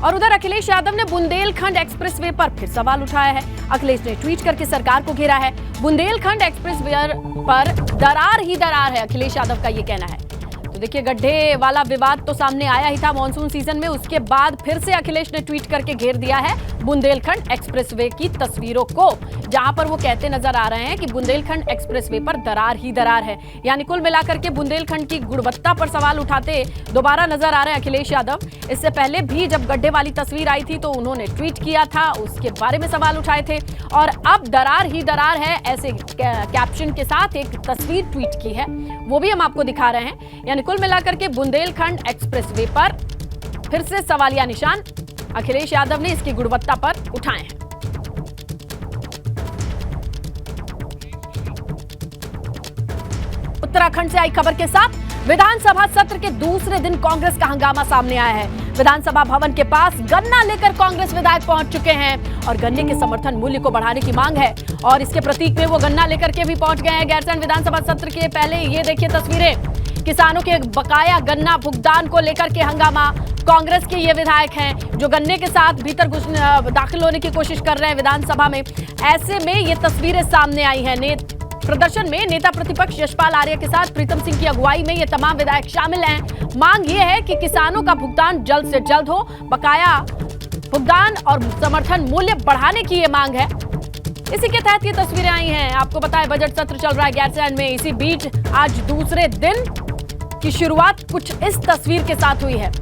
और उधर अखिलेश यादव ने बुंदेलखंड एक्सप्रेसवे पर फिर सवाल उठाया है। अखिलेश ने ट्वीट करके सरकार को घेरा है। बुंदेलखंड एक्सप्रेसवे पर दरार ही दरार है, अखिलेश यादव का ये कहना है। तो देखिए, गड्ढे वाला विवाद तो सामने आया ही था मॉनसून सीजन में, उसके बाद फिर से अखिलेश ने ट्वीट करके घेर दिया है बुंदेलखंड एक्सप्रेसवे की तस्वीरों को, जहां पर वो कहते नजर आ रहे हैं कि बुंदेलखंड एक्सप्रेसवे पर दरार ही दरार है। यानी कुल मिलाकर के बुंदेलखंड की गुणवत्ता पर सवाल उठाते दोबारा नजर आ रहे हैं अखिलेश यादव। इससे पहले भी जब गड्ढे वाली तस्वीर आई थी तो उन्होंने ट्वीट किया था, उसके बारे में सवाल उठाए थे, और अब दरार ही दरार है ऐसे कैप्शन के साथ एक तस्वीर ट्वीट की है, वो भी हम आपको दिखा रहे हैं। यानी कुल मिलाकर के बुंदेलखंड एक्सप्रेसवे पर फिर से सवालिया निशान अखिलेश यादव ने इसकी गुणवत्ता पर उठाए हैं। उत्तराखंड से आई खबर के साथ विधानसभा सत्र के दूसरे दिन कांग्रेस का हंगामा सामने आया है। विधानसभा भवन के पास गन्ना लेकर कांग्रेस विधायक पहुंच चुके हैं और गन्ने के समर्थन मूल्य को बढ़ाने की मांग है, और इसके प्रतीक में वो गन्ना लेकर के भी पहुंच गए हैं। गैरसैंण विधानसभा सत्र के पहले ये देखिए तस्वीरें, किसानों के बकाया गन्ना भुगतान को लेकर के हंगामा। कांग्रेस के ये विधायक हैं जो गन्ने के साथ भीतर दाखिल होने की कोशिश कर रहे हैं विधानसभा में। ऐसे में ये तस्वीरें सामने आई हैं। प्रदर्शन में नेता प्रतिपक्ष यशपाल आर्य के साथ प्रीतम सिंह की अगुवाई में ये तमाम विधायक शामिल हैं। मांग ये है कि किसानों का भुगतान जल्द से जल्द हो, बकाया भुगतान और समर्थन मूल्य बढ़ाने की ये मांग है। इसी के तहत ये तस्वीरें आई हैं। आपको बताएं, बजट सत्र चल रहा है गैरसैंण में। इसी बीच आज दूसरे दिन की शुरुआत कुछ इस तस्वीर के साथ हुई है।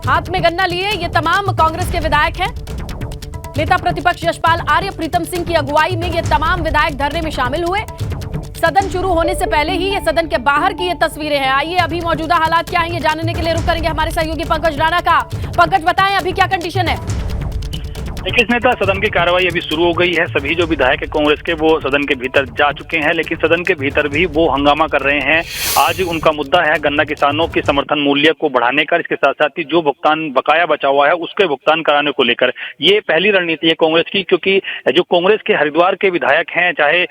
हाथ में गन्ना लिए ये तमाम कांग्रेस के विधायक हैं। नेता प्रतिपक्ष यशपाल आर्य, प्रीतम सिंह की अगुवाई में ये तमाम विधायक धरने में शामिल हुए। सदन शुरू होने से पहले ही ये सदन के बाहर की ये तस्वीरें हैं। आइए अभी मौजूदा हालात क्या हैं ये जानने के लिए रुक करेंगे हमारे सहयोगी पंकज राणा का। पंकज, बताएं अभी क्या कंडीशन है? देखिए नेता, सदन की कार्रवाई अभी शुरू हो गई है। सभी जो विधायक है कांग्रेस के वो सदन के भीतर जा चुके हैं, लेकिन सदन के भीतर भी वो हंगामा कर रहे हैं। आज उनका मुद्दा है गन्ना किसानों के समर्थन मूल्य को बढ़ाने का, इसके साथ साथ ही जो भुगतान बकाया बचा हुआ है उसके भुगतान कराने को लेकर। ये पहली रणनीति है कांग्रेस की, क्योंकि जो कांग्रेस के हरिद्वार के विधायक हैं, चाहे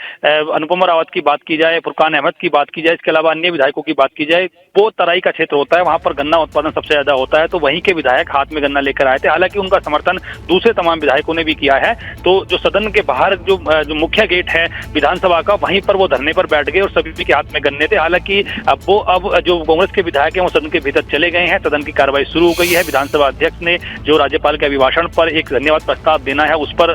अनुपमा रावत की बात की जाए, फुरकान अहमद की बात की जाए, इसके अलावा अन्य विधायकों की बात की जाए, वो तराई का क्षेत्र होता है, वहां पर गन्ना उत्पादन सबसे ज्यादा होता है। तो वहीं के विधायक हाथ में गन्ना लेकर आए थे। हालांकि उनका समर्थन दूसरे तमाम विधायकों ने भी किया है। तो जो सदन के बाहर जो मुख्य गेट है विधानसभा का, वहीं पर वो धरने पर बैठ गए और सभी के हाथ में गन्ने थे। हालांकि अब जो कांग्रेस के विधायक हैं वो सदन के भीतर चले गए हैं। सदन की कार्रवाई शुरू हो गई है। विधानसभा अध्यक्ष ने जो राज्यपाल के अभिभाषण पर एक धन्यवाद प्रस्ताव देना है उस पर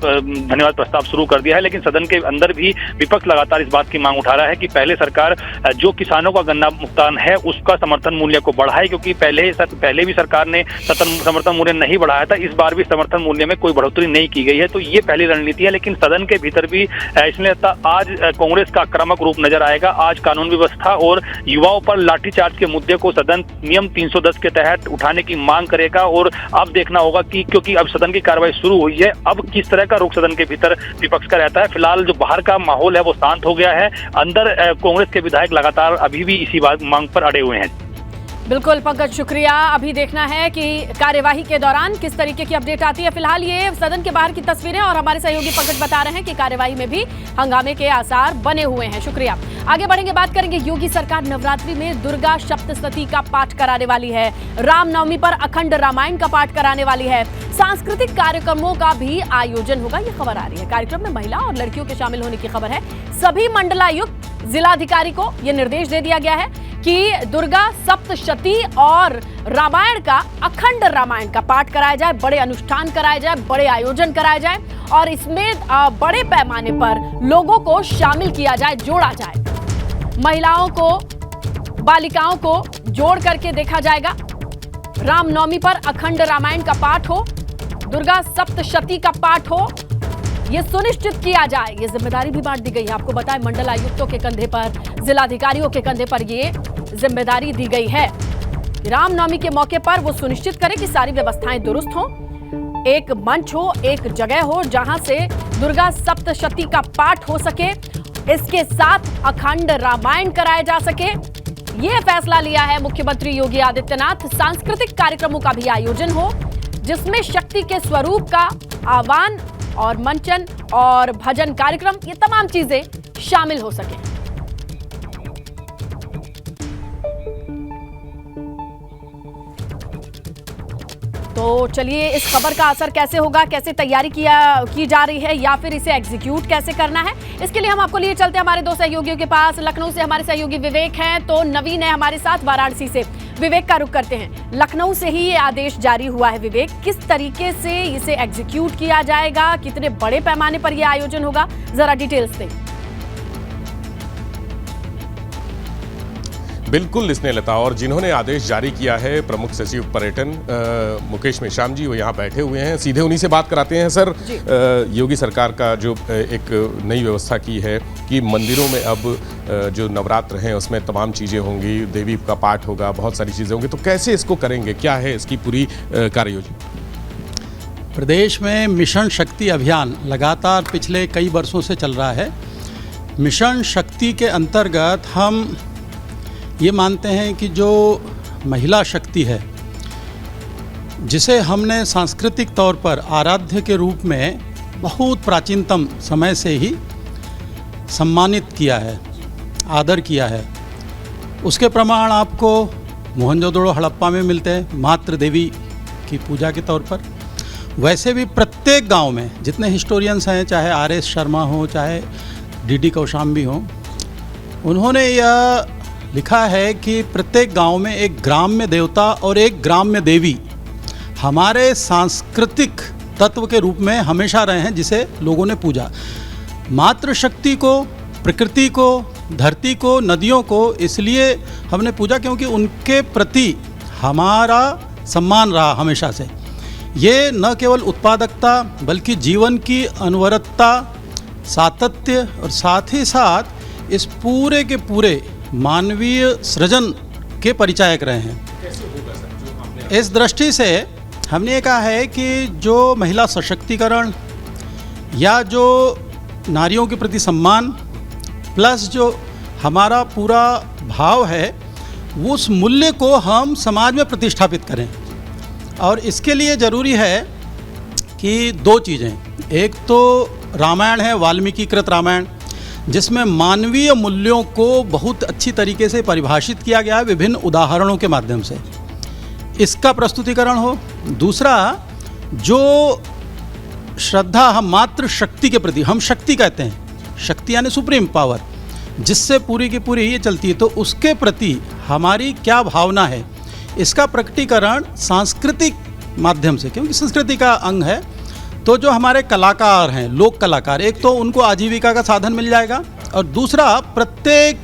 धन्यवाद प्रस्ताव शुरू कर दिया है। लेकिन सदन के अंदर भी विपक्ष लगातार इस बात की मांग उठा रहा है कि पहले सरकार जो किसानों का गन्ना भुगतान है उसका समर्थन मूल्य को बढ़ाए, क्योंकि पहले भी सरकार ने समर्थन मूल्य नहीं बढ़ाया था। इस बार भी समर्थन मूल्य में कोई बढ़ोतरी नहीं की गई है। तो ये पहली रणनीति है। लेकिन सदन के भीतर भी इसमें आज कांग्रेस का आक्रामक रूप नजर आएगा। आज कानून व्यवस्था और युवाओं पर लाठीचार्ज के मुद्दे को सदन नियम 310 के तहत उठाने की मांग करेगा। और अब देखना होगा कि क्योंकि अब सदन की कार्रवाई शुरू हुई है, अब किस तरह का रुख सदन के भीतर विपक्ष का रहता है। फिलहाल जो बाहर का माहौल है वो शांत हो गया है। अंदर कांग्रेस के विधायक लगातार अभी भी इसी मांग पर अड़े हुए हैं। बिल्कुल पंकज, शुक्रिया। अभी देखना है कि कार्यवाही के दौरान किस तरीके की अपडेट आती है। फिलहाल ये सदन के बाहर की तस्वीरें और हमारे सहयोगी पंकज बता रहे हैं कि कार्यवाही में भी हंगामे के आसार बने हुए हैं। शुक्रिया। आगे बढ़ेंगे, बात करेंगे। योगी सरकार नवरात्रि में दुर्गा सप्तशती का पाठ कराने वाली है। रामनवमी पर अखंड रामायण का पाठ कराने वाली है। सांस्कृतिक कार्यक्रमों का भी आयोजन होगा, ये खबर आ रही है। कार्यक्रम में महिला और लड़कियों के शामिल होने की खबर है। सभी मंडलायुक्त जिलाधिकारी को यह निर्देश दे दिया गया है कि दुर्गा सप्तशती और रामायण का, अखंड रामायण का पाठ कराया जाए, बड़े अनुष्ठान कराए जाए, बड़े आयोजन कराए जाए और इसमें बड़े पैमाने पर लोगों को शामिल किया जाए, जोड़ा जाए। महिलाओं को, बालिकाओं को जोड़ करके देखा जाएगा। रामनवमी पर अखंड रामायण का पाठ हो, दुर्गा सप्तशती का पाठ हो, ये सुनिश्चित किया जाए। ये जिम्मेदारी भी बांट दी गई है। आपको बताएं, मंडल आयुक्तों के कंधे पर, जिलाधिकारियों के कंधे पर ये जिम्मेदारी दी गई है। रामनवमी के मौके पर वो सुनिश्चित करें कि सारी व्यवस्थाएं दुरुस्त हों, एक मंच हो, एक जगह हो जहां से दुर्गा सप्तशती का पाठ हो सके, इसके साथ अखंड रामायण कराया जा सके। ये फैसला लिया है मुख्यमंत्री योगी आदित्यनाथ। सांस्कृतिक कार्यक्रमों का भी आयोजन हो जिसमें शक्ति के स्वरूप का आह्वान और मंचन और भजन कार्यक्रम, ये तमाम चीजें शामिल हो सके। तो चलिए इस खबर का असर कैसे होगा, कैसे तैयारी की जा रही है या फिर इसे एग्जीक्यूट कैसे करना है, इसके लिए हम आपको लिए चलते हैं हमारे दो सहयोगियों के पास। लखनऊ से हमारे सहयोगी विवेक हैं तो नवीन है हमारे साथ वाराणसी से। विवेक का रुख करते हैं, लखनऊ से ही ये आदेश जारी हुआ है। विवेक, किस तरीके से इसे एग्जीक्यूट किया जाएगा, कितने बड़े पैमाने पर यह आयोजन होगा, जरा डिटेल्स दें। बिल्कुल स्नेहलता, और जिन्होंने आदेश जारी किया है प्रमुख सचिव पर्यटन मुकेश मेश्राम जी, वो यहाँ बैठे हुए हैं। सीधे उन्हीं से बात कराते हैं। सर, योगी सरकार का जो एक नई व्यवस्था की है कि मंदिरों में अब जो नवरात्र हैं उसमें तमाम चीज़ें होंगी, देवी का पाठ होगा, बहुत सारी चीज़ें होंगी, तो कैसे इसको करेंगे, क्या है इसकी पूरी कार्य योजना? प्रदेश में मिशन शक्ति अभियान लगातार पिछले कई वर्षों से चल रहा है। मिशन शक्ति के अंतर्गत हम ये मानते हैं कि जो महिला शक्ति है, जिसे हमने सांस्कृतिक तौर पर आराध्य के रूप में बहुत प्राचीनतम समय से ही सम्मानित किया है, आदर किया है, उसके प्रमाण आपको मोहनजोदड़ो हड़प्पा में मिलते हैं मातृ देवी की पूजा के तौर पर। वैसे भी प्रत्येक गांव में जितने हिस्टोरियंस हैं, चाहे आर.एस. शर्मा हो, चाहे डी.डी. कौशाम्बी हो, उन्होंने यह लिखा है कि प्रत्येक गांव में एक ग्राम्य देवता और एक ग्राम्य देवी हमारे सांस्कृतिक तत्व के रूप में हमेशा रहे हैं, जिसे लोगों ने पूजा। मातृशक्ति को, प्रकृति को, धरती को, नदियों को इसलिए हमने पूजा क्योंकि उनके प्रति हमारा सम्मान रहा हमेशा से। ये न केवल उत्पादकता बल्कि जीवन की अनवरतता, सातत्य और साथ ही साथ इस पूरे के पूरे मानवीय सृजन के परिचायक रहे हैं। इस दृष्टि से हमने ये कहा है कि जो महिला सशक्तिकरण या जो नारियों के प्रति सम्मान प्लस जो हमारा पूरा भाव है, उस मूल्य को हम समाज में प्रतिष्ठापित करें। और इसके लिए ज़रूरी है कि दो चीज़ें, एक तो रामायण है, वाल्मीकि कृत रामायण, जिसमें मानवीय मूल्यों को बहुत अच्छी तरीके से परिभाषित किया गया है विभिन्न उदाहरणों के माध्यम से, इसका प्रस्तुतिकरण हो। दूसरा, जो श्रद्धा हम मातृ शक्ति के प्रति, हम शक्ति कहते हैं, शक्ति यानी सुप्रीम पावर, जिससे पूरी की पूरी ये चलती है, तो उसके प्रति हमारी क्या भावना है, इसका प्रकटीकरण सांस्कृतिक माध्यम से, क्योंकि संस्कृति का अंग है। तो जो हमारे कलाकार हैं, लोक कलाकार, एक तो उनको आजीविका का साधन मिल जाएगा, और दूसरा प्रत्येक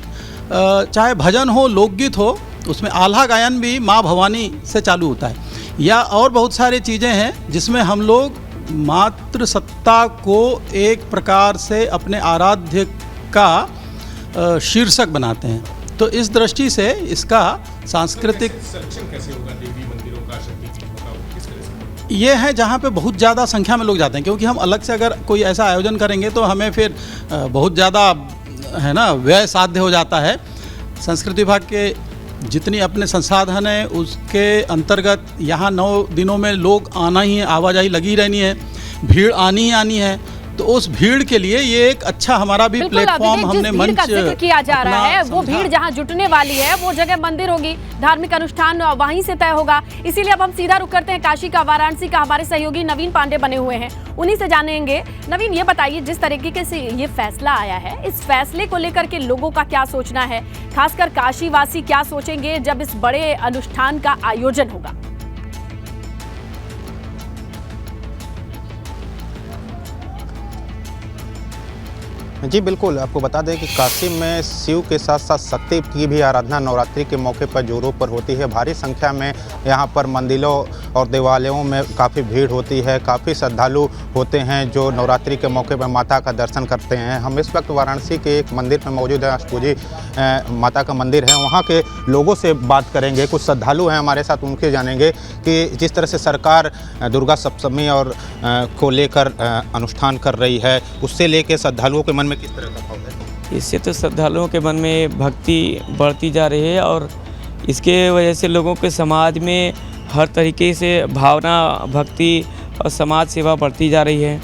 चाहे भजन हो, लोकगीत हो, उसमें आल्हा गायन भी माँ भवानी से चालू होता है, या और बहुत सारी चीज़ें हैं जिसमें हम लोग मातृसत्ता को एक प्रकार से अपने आराध्य का शीर्षक बनाते हैं। तो इस दृष्टि से इसका सांस्कृतिक संरक्षण कैसे होगा देवी मंदिरों का, शक्ति किस तरह से? ये है जहाँ पे बहुत ज़्यादा संख्या में लोग जाते हैं, क्योंकि हम अलग से अगर कोई ऐसा आयोजन करेंगे तो हमें फिर बहुत ज़्यादा है ना व्यय साध्य हो जाता है। संस्कृति विभाग के जितनी अपने संसाधन है उसके अंतर्गत यहाँ 9 दिनों में लोग आना ही है, आवाजाही लगी रहनी है, भीड़ आनी ही आनी है। तो उस भीड़ के लिए ये एक अच्छा हमारा भी प्लेटफॉर्म हमने मंच का जिक्र किया जा रहा है, वो भीड़ जहां जुटने वाली है वो जगह मंदिर होगी, धार्मिक अनुष्ठान वहीं से तय होगा। इसीलिए अब हम सीधा रुख करते हैं काशी का, वाराणसी का। हमारे सहयोगी नवीन पांडे बने हुए हैं, उन्हीं से जानेंगे। नवीन, ये बताइए, जिस तरीके से ये फैसला आया है, इस फैसले को लेकर के लोगों का क्या सोचना है, खासकर काशी वासी क्या सोचेंगे जब इस बड़े अनुष्ठान का आयोजन होगा? जी बिल्कुल, आपको बता दें कि काशी में शिव के साथ साथ शक्ति की भी आराधना नवरात्रि के मौके पर जोरों पर होती है। भारी संख्या में यहाँ पर मंदिरों और देवालयों में काफ़ी भीड़ होती है, काफ़ी श्रद्धालु होते हैं जो नवरात्रि के मौके पर माता का दर्शन करते हैं। हम इस वक्त वाराणसी के एक मंदिर में मौजूद है, अष्टभुजी माता का मंदिर है, वहाँ के लोगों से बात करेंगे। कुछ श्रद्धालु हैं हमारे साथ, उनके जानेंगे कि जिस तरह से सरकार दुर्गा सप्तमी और को लेकर अनुष्ठान कर रही है, उससे लेकर श्रद्धालुओं के मन किस तरह का भाव है? इससे तो श्रद्धालुओं के मन में भक्ति बढ़ती जा रही है और इसके वजह से लोगों के समाज में हर तरीके से भावना, भक्ति और समाज सेवा बढ़ती जा रही है।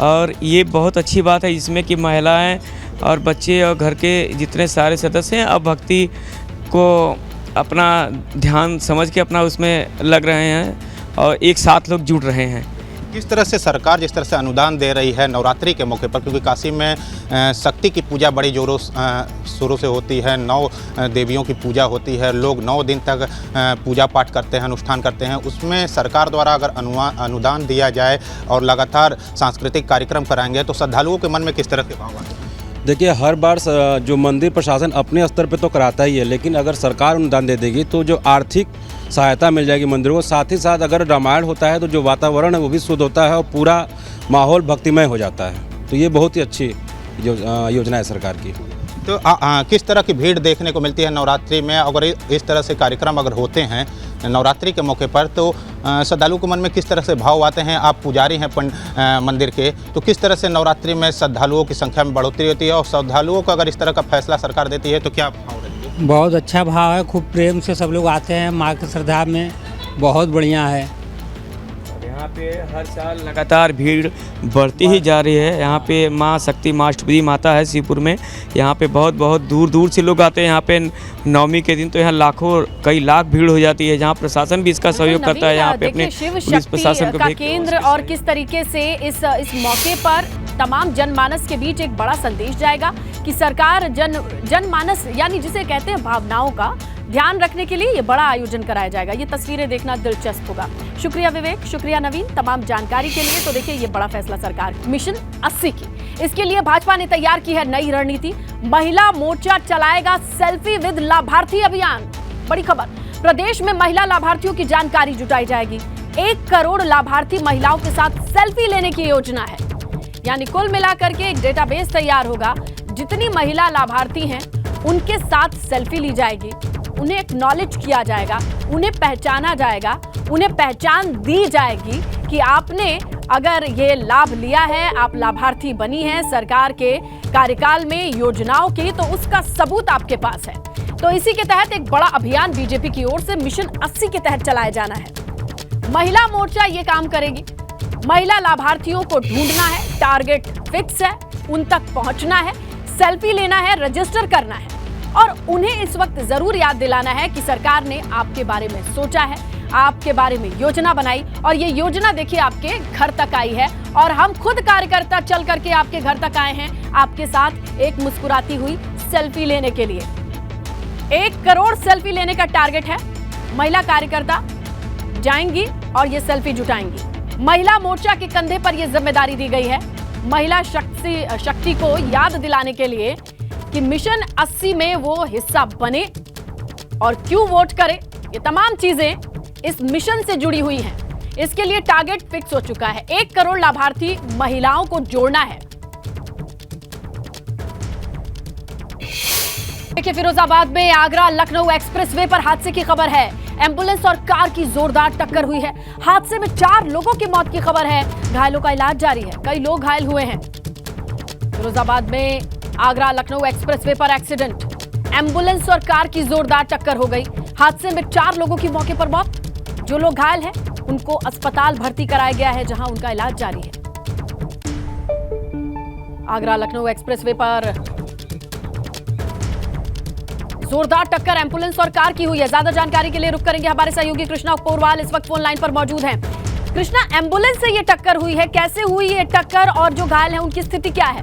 और ये बहुत अच्छी बात है इसमें कि महिलाएं और बच्चे और घर के जितने सारे सदस्य हैं अब भक्ति को अपना ध्यान समझ के अपना उसमें लग रहे हैं। और एक साथ लोग जुड़ रहे हैं। किस तरह से सरकार जिस तरह से अनुदान दे रही है नवरात्रि के मौके पर, क्योंकि काशी में शक्ति की पूजा बड़ी जोरों शुरू से होती है, 9 देवियों की पूजा होती है, लोग 9 दिन तक पूजा पाठ करते हैं, अनुष्ठान करते हैं, उसमें सरकार द्वारा अगर अनुदान दिया जाए और लगातार सांस्कृतिक कार्यक्रम कराएंगे तो श्रद्धालुओं के मन में किस तरह के भाव आते हैं? देखिए, हर बार जो मंदिर प्रशासन अपने स्तर पे तो कराता ही है, लेकिन अगर सरकार अनुदान दे देगी तो जो आर्थिक सहायता मिल जाएगी मंदिरों को। साथ ही साथ अगर रामायण होता है तो जो वातावरण है वो भी शुद्ध होता है और पूरा माहौल भक्तिमय हो जाता है। तो ये बहुत ही अच्छी योजना है सरकार की। तो किस तरह की भीड़ देखने को मिलती है नवरात्रि में? अगर इस तरह से कार्यक्रम अगर होते हैं नवरात्रि के मौके पर तो श्रद्धालु के मन में किस तरह से भाव आते हैं? आप पुजारी हैं मंदिर के, तो किस तरह से नवरात्रि में श्रद्धालुओं की संख्या में बढ़ोतरी होती है और श्रद्धालुओं को अगर इस तरह का फैसला सरकार देती है तो क्या भाव रहेंगे? बहुत अच्छा भाव है, खूब प्रेम से सब लोग आते हैं माँ की श्रद्धा में, बहुत बढ़िया है। यहाँ पे हर साल लगातार भीड़ बढ़ती ही जा रही है। यहाँ पे माँ शक्ति माँ अष्टपदी माता है शिवपुर में, यहाँ पे बहुत बहुत दूर दूर से लोग आते हैं। यहाँ पे नवमी के दिन तो यहाँ लाखों कई लाख भीड़ हो जाती है, जहाँ प्रशासन भी इसका सहयोग करता है। यहाँ पे अपने पुलिस प्रशासन का केंद्र और किस तरीके से इस मौके पर तमाम जनमानस के बीच एक बड़ा संदेश जाएगा कि सरकार जनमानस यानी जिसे कहते हैं भावनाओं का ध्यान रखने के लिए ये बड़ा आयोजन कराया जाएगा। ये तस्वीरें देखना दिलचस्प होगा। शुक्रिया विवेक, शुक्रिया नवीन तमाम जानकारी के लिए। तो देखिए, ये बड़ा फैसला सरकार मिशन 80 की, इसके लिए भाजपा ने तैयार की है नई रणनीति। महिला मोर्चा चलाएगा सेल्फी विद लाभार्थी अभियान। बड़ी खबर, प्रदेश में महिला लाभार्थियों की जानकारी जुटाई जाएगी। 1 करोड़ लाभार्थी महिलाओं के साथ सेल्फी लेने की योजना है, यानी कुल मिलाकर के एक डेटाबेस तैयार होगा। जितनी महिला लाभार्थी हैं उनके साथ सेल्फी ली जाएगी, उन्हें एक्नॉलेज किया जाएगा, उन्हें पहचाना जाएगा, उन्हें पहचान दी जाएगी कि आपने अगर ये लाभ लिया है, आप लाभार्थी बनी हैं सरकार के कार्यकाल में योजनाओं की, तो उसका सबूत आपके पास है। तो इसी के तहत एक बड़ा अभियान बीजेपी की ओर से मिशन 80 के तहत चलाया जाना है। महिला मोर्चा ये काम करेगी। महिला लाभार्थियों को ढूंढना है, टारगेट फिक्स है, उन तक पहुंचना है, सेल्फी लेना है, रजिस्टर करना है और उन्हें इस वक्त जरूर याद दिलाना है कि सरकार ने आपके बारे में सोचा है, आपके बारे में योजना बनाई और ये योजना देखिए आपके घर तक आई है और हम खुद कार्यकर्ता चल करके आपके घर तक आए हैं आपके साथ एक मुस्कुराती हुई सेल्फी लेने के लिए। 1 करोड़ सेल्फी लेने का टारगेट है। महिला कार्यकर्ता जाएंगी और ये सेल्फी जुटाएंगी। महिला मोर्चा के कंधे पर यह जिम्मेदारी दी गई है, महिला शक्ति को याद दिलाने के लिए कि मिशन 80 में वो हिस्सा बने और क्यों वोट करे। ये तमाम चीजें इस मिशन से जुड़ी हुई हैं। इसके लिए टारगेट फिक्स हो चुका है, 1 करोड़ लाभार्थी महिलाओं को जोड़ना है। देखिए, फिरोजाबाद में आगरा लखनऊ एक्सप्रेसवे पर हादसे की खबर है। एम्बुलेंस और कार की जोरदार टक्कर हुई है। हादसे में 4 लोगों की मौत की खबर है, घायलों का इलाज जारी है, कई लोग घायल हुए हैं। फिरोजाबाद में आगरा लखनऊ एक्सप्रेसवे पर एक्सीडेंट, एम्बुलेंस और कार की जोरदार टक्कर हो गई। हादसे में 4 लोगों की मौके पर मौत। जो लोग घायल हैं उनको अस्पताल भर्ती कराया गया है, जहां उनका इलाज जारी है। आगरा लखनऊ एक्सप्रेसवे पर जोरदार टक्कर एम्बुलेंस और कार की हुई है। ज्यादा जानकारी के लिए रुक करेंगे हमारे सहयोगी कृष्णा पोरवाल, इस वक्त फोन लाइन पर मौजूद हैं। कृष्णा, एम्बुलेंस से ये टक्कर हुई है, कैसे हुई ये टक्कर और जो घायल हैं उनकी स्थिति क्या है?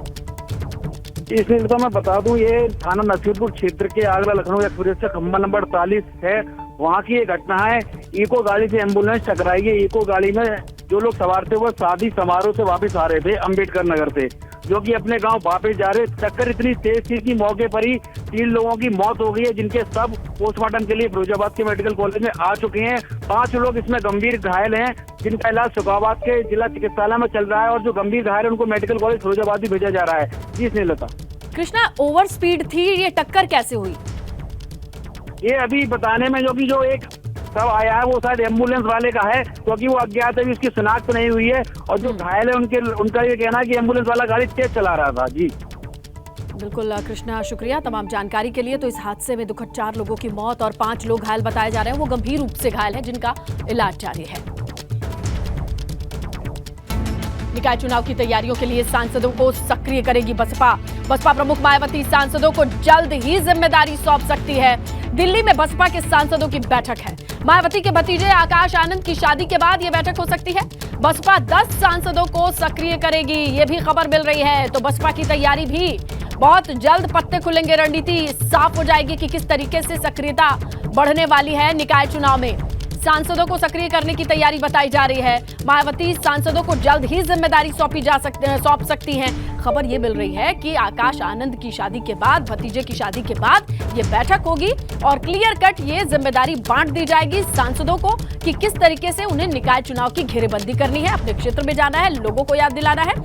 इसलिए तो मैं बता दूं, ये थाना नसीरपुर क्षेत्र के आगरा लखनऊ एक्सप्रेस से खंबा नंबर 48 है, वहाँ की ये घटना है। इको गाड़ी से एम्बुलेंस टकराई है। इको गाड़ी में जो लोग सवार थे वो शादी समारोह से वापस आ रहे थे अम्बेडकर नगर से, जो कि अपने गांव वापस जा रहे। टक्कर इतनी तेज थी कि मौके पर ही 3 लोगों की मौत हो गई है, जिनके सब पोस्टमार्टम के लिए फिरोजाबाद के मेडिकल कॉलेज में आ चुके हैं। 5 लोग इसमें गंभीर घायल हैं, जिनका इलाज शुक्राबाद के जिला चिकित्सालय में चल रहा है और जो गंभीर घायल है उनको मेडिकल कॉलेज फिरोजाबाद ही भेजा जा रहा है। जी स्नेहलता। कृष्णा, ओवर स्पीड थी, ये टक्कर कैसे हुई? ये अभी बताने में जो एक सब आया है वो शायद एम्बुलेंस वाले का है, क्योंकि वो अज्ञात है, उसकी शिनाख्त नहीं हुई है और जो घायल है उनका ये कहना है कि एम्बुलेंस वाला गाड़ी तेज चला रहा था। जी बिल्कुल कृष्णा, शुक्रिया तमाम जानकारी के लिए। तो इस हादसे में दुखद 4 लोगों की मौत और 5 लोग घायल बताए जा रहे हैं, वो गंभीर रूप से घायल हैं, जिनका इलाज जारी है। निकाय चुनाव की तैयारियों के लिए सांसदों को सक्रिय करेगी बसपा। बसपा प्रमुख मायावती सांसदों को जल्द ही जिम्मेदारी सौंप सकती है। दिल्ली में बसपा के सांसदों की बैठक है। मायावती के भतीजे आकाश आनंद की शादी के बाद यह बैठक हो सकती है। बसपा 10 सांसदों को सक्रिय करेगी, ये भी खबर मिल रही है। तो बसपा की तैयारी भी बहुत जल्द पत्ते खुलेंगे, रणनीति साफ हो जाएगी कि किस तरीके से सक्रियता बढ़ने वाली है। निकाय चुनाव में सांसदों को सक्रिय करने की तैयारी बताई जा रही है। मायावती सांसदों को जल्द ही जिम्मेदारी सौंप सकती हैं। खबर ये मिल रही है कि आकाश आनंद की शादी के बाद, भतीजे की शादी के बाद ये बैठक होगी और क्लियर कट ये जिम्मेदारी बांट दी जाएगी सांसदों को कि किस तरीके से उन्हें निकाय चुनाव की घेरेबंदी करनी है, अपने क्षेत्र में जाना है, लोगों को याद दिलाना है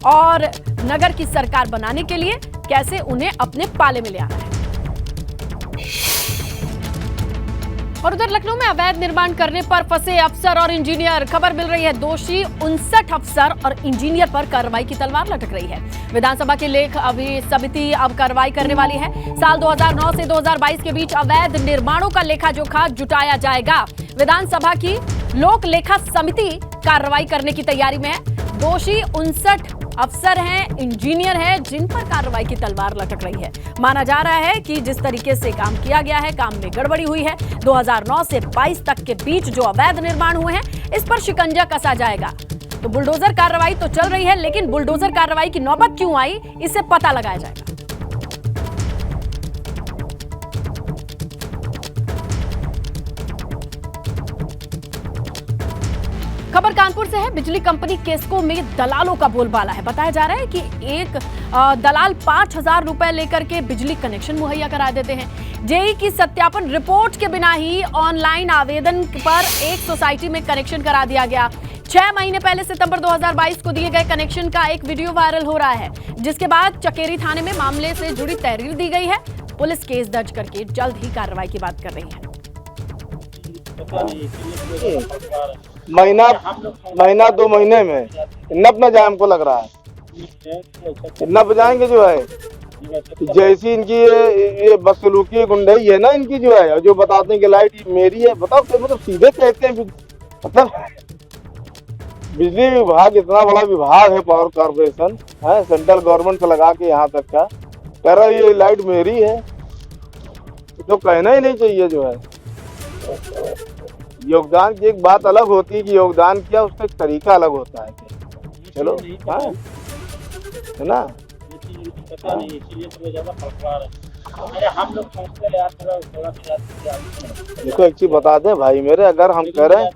और नगर की सरकार बनाने के लिए कैसे उन्हें अपने पाले में ले आना है। और उधर लखनऊ में अवैध निर्माण करने पर फंसे अफसर और इंजीनियर, खबर मिल रही है दोषी 59 अफसर और इंजीनियर पर कार्रवाई की तलवार लटक रही है। विधानसभा की लेख समिति अब कार्रवाई करने वाली है। साल 2009 से 2022 के बीच अवैध निर्माणों का लेखा जोखा जुटाया जाएगा। विधानसभा की लोक लेखा समिति कार्रवाई करने की तैयारी में है। दोषी 59 अफसर हैं, इंजीनियर हैं, जिन पर कार्रवाई की तलवार लटक रही है। माना जा रहा है कि जिस तरीके से काम किया गया है, काम में गड़बड़ी हुई है। 2009 से 22 तक के बीच जो अवैध निर्माण हुए हैं, इस पर शिकंजा कसा जाएगा। तो बुलडोजर कार्रवाई तो चल रही है, लेकिन बुलडोजर कार्रवाई की नौबत क्यों आई, इससे पता लगाया जाएगा। खबर कानपुर से है। बिजली कंपनी केस्को में दलालों का बोलबाला है। बताया जा रहा है कि एक दलाल 5,000 रुपए लेकर के बिजली कनेक्शन मुहैया करा देते हैं। जेई की सत्यापन रिपोर्ट के बिना ही ऑनलाइन आवेदन पर एक सोसाइटी में कनेक्शन करा दिया गया। 6 महीने पहले सितंबर 2022 को दिए गए कनेक्शन का एक वीडियो वायरल हो रहा है, जिसके बाद चकेरी थाने में मामले से जुड़ी तहरीर दी गई है। पुलिस केस दर्ज करके जल्द ही कार्रवाई की बात कर रही है। महीना 2 महीने में इतना अपना जाए, हमको लग रहा है इतना बजाएंगे जो है। जैसी इनकी ये बदसलूकी गुंडई है ना इनकी जो है, जो बताते हैं कि लाइट मेरी है। बताओ मतलब सीधे कहते हैं, मतलब बिजली विभाग इतना बड़ा विभाग है, पावर कॉर्पोरेशन है, सेंट्रल गवर्नमेंट से लगा के यहाँ तक का कह रहा है ये लाइट मेरी है। तो कहना ही नहीं चाहिए जो है। योगदान की एक बात अलग होती है कि योगदान किया, उसका एक तरीका अलग होता है। चलो हाँ है ना। देखो एक चीज बता दें भाई मेरे, अगर हम कह रहे हैं,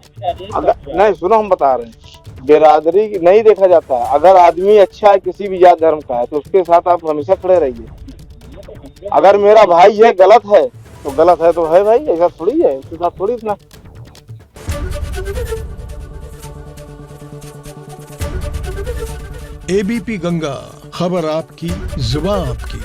अगर नहीं सुनो, हम बता रहे हैं बिरादरी नहीं देखा जाता है। अगर आदमी अच्छा है, किसी भी जात धर्म का है, तो उसके साथ आप हमेशा खड़े रहिए। अगर मेरा भाई ये गलत है तो गलत है तो है भाई, ऐसा थोड़ी है, उसके साथ थोड़ी इतना। एबीपी गंगा, खबर आपकी, जुबान आपकी।